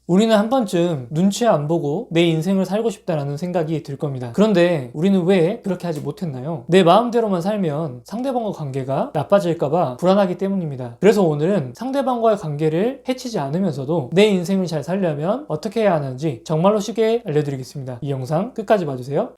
우리는 한 번쯤 눈치 안 보고 내 인생을 살고 싶다라는 생각이 들 겁니다. 그런데 우리는 왜 그렇게 하지 못했나요? 내 마음대로만 살면 상대방과 관계가 나빠질까봐 불안하기 때문입니다. 그래서 오늘은 상대방과의 관계를 해치지 않으면서도 내 인생을 잘 살려면 어떻게 해야 하는지 정말로 쉽게 알려드리겠습니다. 이 영상 끝까지 봐주세요.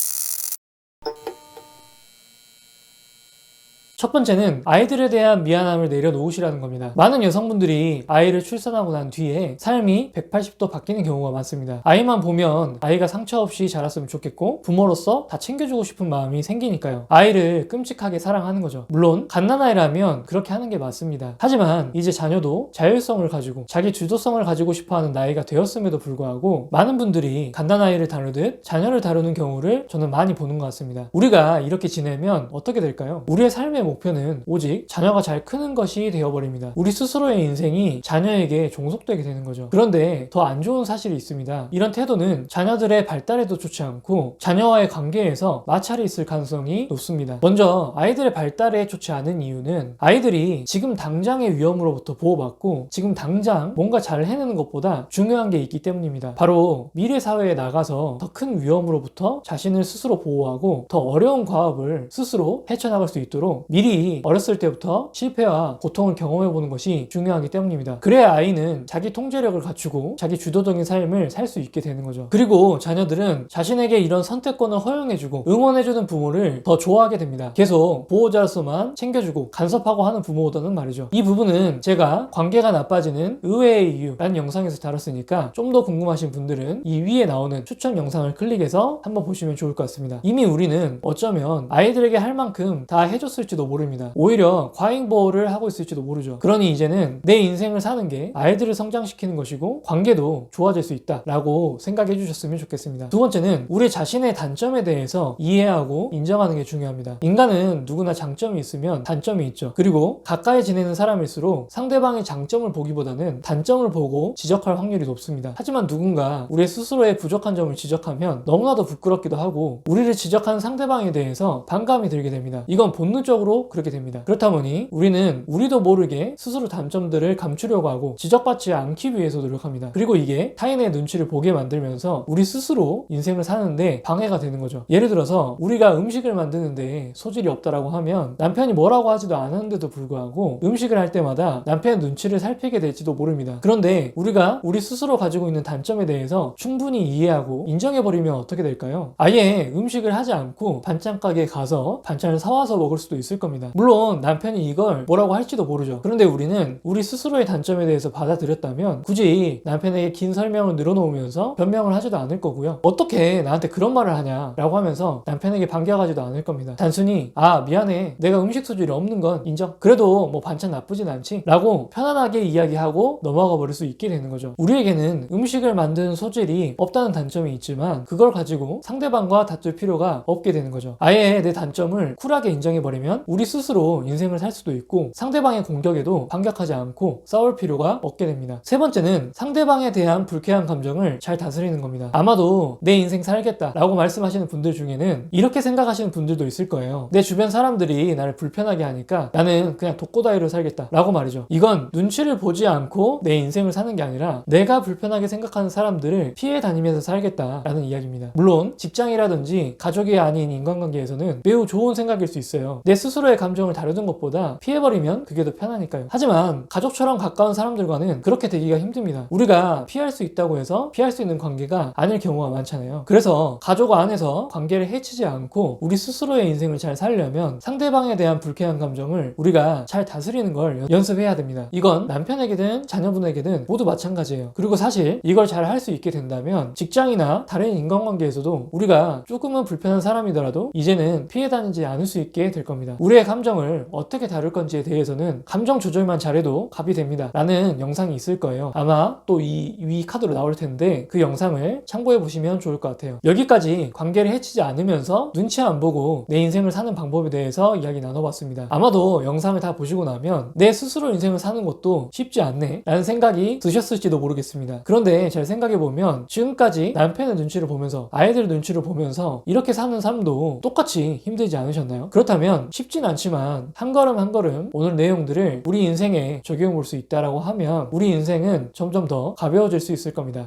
첫 번째는 아이들에 대한 미안함을 내려놓으시라는 겁니다. 많은 여성분들이 아이를 출산하고 난 뒤에 삶이 180도 바뀌는 경우가 많습니다. 아이만 보면 아이가 상처 없이 자랐으면 좋겠고 부모로서 다 챙겨주고 싶은 마음이 생기니까요. 아이를 끔찍하게 사랑하는 거죠. 물론 갓난아이라면 그렇게 하는 게 맞습니다. 하지만 이제 자녀도 자율성을 가지고 자기 주도성을 가지고 싶어하는 나이가 되었음에도 불구하고 많은 분들이 갓난아이를 다루듯 자녀를 다루는 경우를 저는 많이 보는 것 같습니다. 우리가 이렇게 지내면 어떻게 될까요? 우리의 삶의 목표는 오직 자녀가 잘 크는 것이 되어버립니다. 우리 스스로의 인생이 자녀에게 종속되게 되는 거죠. 그런데 더 안 좋은 사실이 있습니다. 이런 태도는 자녀들의 발달에도 좋지 않고 자녀와의 관계에서 마찰이 있을 가능성이 높습니다. 먼저 아이들의 발달에 좋지 않은 이유는 아이들이 지금 당장의 위험으로부터 보호받고 지금 당장 뭔가 잘 해내는 것보다 중요한 게 있기 때문입니다. 바로 미래 사회에 나가서 더 큰 위험으로부터 자신을 스스로 보호하고 더 어려운 과업을 스스로 헤쳐나갈 수 있도록 미리 어렸을 때부터 실패와 고통을 경험해보는 것이 중요하기 때문입니다. 그래야 아이는 자기 통제력을 갖추고 자기 주도적인 삶을 살 수 있게 되는 거죠. 그리고 자녀들은 자신에게 이런 선택권을 허용해주고 응원해주는 부모를 더 좋아하게 됩니다. 계속 보호자로서만 챙겨주고 간섭하고 하는 부모보다는 말이죠. 이 부분은 제가 관계가 나빠지는 의외의 이유라는 영상에서 다뤘으니까 좀 더 궁금하신 분들은 이 위에 나오는 추천 영상을 클릭해서 한번 보시면 좋을 것 같습니다. 이미 우리는 어쩌면 아이들에게 할 만큼 다 해줬을지도 모릅니다. 오히려 과잉 보호를 하고 있을지도 모르죠. 그러니 이제는 내 인생을 사는 게 아이들을 성장시키는 것이고 관계도 좋아질 수 있다라고 생각해 주셨으면 좋겠습니다. 두 번째는 우리 자신의 단점에 대해서 이해하고 인정하는 게 중요합니다. 인간은 누구나 장점이 있으면 단점이 있죠. 그리고 가까이 지내는 사람일수록 상대방의 장점을 보기보다는 단점을 보고 지적할 확률이 높습니다. 하지만 누군가 우리 스스로의 부족한 점을 지적하면 너무나도 부끄럽기도 하고 우리를 지적하는 상대방에 대해서 반감이 들게 됩니다. 이건 본능적으로 그렇게 됩니다. 그렇다 보니 우리는 우리도 모르게 스스로 단점들을 감추려고 하고 지적받지 않기 위해서 노력합니다. 그리고 이게 타인의 눈치를 보게 만들면서 우리 스스로 인생을 사는데 방해가 되는 거죠. 예를 들어서 우리가 음식을 만드는데 소질이 없다라고 하면 남편이 뭐라고 하지도 않았는데도 불구하고 음식을 할 때마다 남편의 눈치를 살피게 될지도 모릅니다. 그런데 우리가 우리 스스로 가지고 있는 단점에 대해서 충분히 이해하고 인정해버리면 어떻게 될까요? 아예 음식을 하지 않고 반찬 가게에 가서 반찬을 사와서 먹을 수도 있을 겁니다. 물론 남편이 이걸 뭐라고 할지도 모르죠. 그런데 우리는 우리 스스로의 단점에 대해서 받아들였다면 굳이 남편에게 긴 설명을 늘어놓으면서 변명을 하지도 않을 거고요. 어떻게 나한테 그런 말을 하냐 라고 하면서 남편에게 반겨가지도 않을 겁니다. 단순히 미안해, 내가 음식 소질이 없는 건 인정, 그래도 뭐 반찬 나쁘진 않지 라고 편안하게 이야기하고 넘어가 버릴 수 있게 되는 거죠. 우리에게는 음식을 만드는 소질이 없다는 단점이 있지만 그걸 가지고 상대방과 다툴 필요가 없게 되는 거죠. 아예 내 단점을 쿨하게 인정해버리면 우리 스스로 인생을 살 수도 있고 상대방의 공격에도 반격하지 않고 싸울 필요가 없게 됩니다. 세 번째는 상대방에 대한 불쾌한 감정을 잘 다스리는 겁니다. 아마도 내 인생 살겠다 라고 말씀하시는 분들 중에는 이렇게 생각하시는 분들도 있을 거예요. 내 주변 사람들이 나를 불편하게 하니까 나는 그냥 독고다이로 살겠다 라고 말이죠. 이건 눈치를 보지 않고 내 인생을 사는 게 아니라 내가 불편하게 생각하는 사람들을 피해 다니면서 살겠다 라는 이야기입니다. 물론 직장이라든지 가족이 아닌 인간관계에서는 매우 좋은 생각일 수 있어요. 내 스스로의 감정을 다루는 것보다 피해버리면 그게 더 편하니까요. 하지만 가족처럼 가까운 사람들과는 그렇게 되기가 힘듭니다. 우리가 피할 수 있다고 해서 피할 수 있는 관계가 아닐 경우가 많잖아요. 그래서 가족 안에서 관계를 해치지 않고 우리 스스로의 인생을 잘 살려면 상대방에 대한 불쾌한 감정을 우리가 잘 다스리는 걸 연습해야 됩니다. 이건 남편에게든 자녀분에게든 모두 마찬가지예요. 그리고 사실 이걸 잘 할 수 있게 된다면 직장이나 다른 인간관계에서도 우리가 조금은 불편한 사람이더라도 이제는 피해 다니지 않을 수 있게 될 겁니다. 우리의 감정을 어떻게 다룰 건지에 대해서는 감정 조절만 잘해도 갑이 됩니다 라는 영상이 있을 거예요. 아마 또 이 위 카드로 나올 텐데 그 영상을 참고해 보시면 좋을 것 같아요. 여기까지 관계를 해치지 않으면서 눈치 안 보고 내 인생을 사는 방법에 대해서 이야기 나눠봤습니다. 아마도 영상을 다 보시고 나면 내 스스로 인생을 사는 것도 쉽지 않네 라는 생각이 드셨을지도 모르겠습니다. 그런데 잘 생각해보면 지금까지 남편의 눈치를 보면서 아이들 눈치를 보면서 이렇게 사는 삶도 똑같이 힘들지 않으셨나요? 그렇다면 쉽진 않지만 한 걸음 한 걸음 오늘 내용들을 우리 인생에 적용해 볼 수 있다라고 하면 우리 인생은 점점 더 가벼워질 수 있을 겁니다.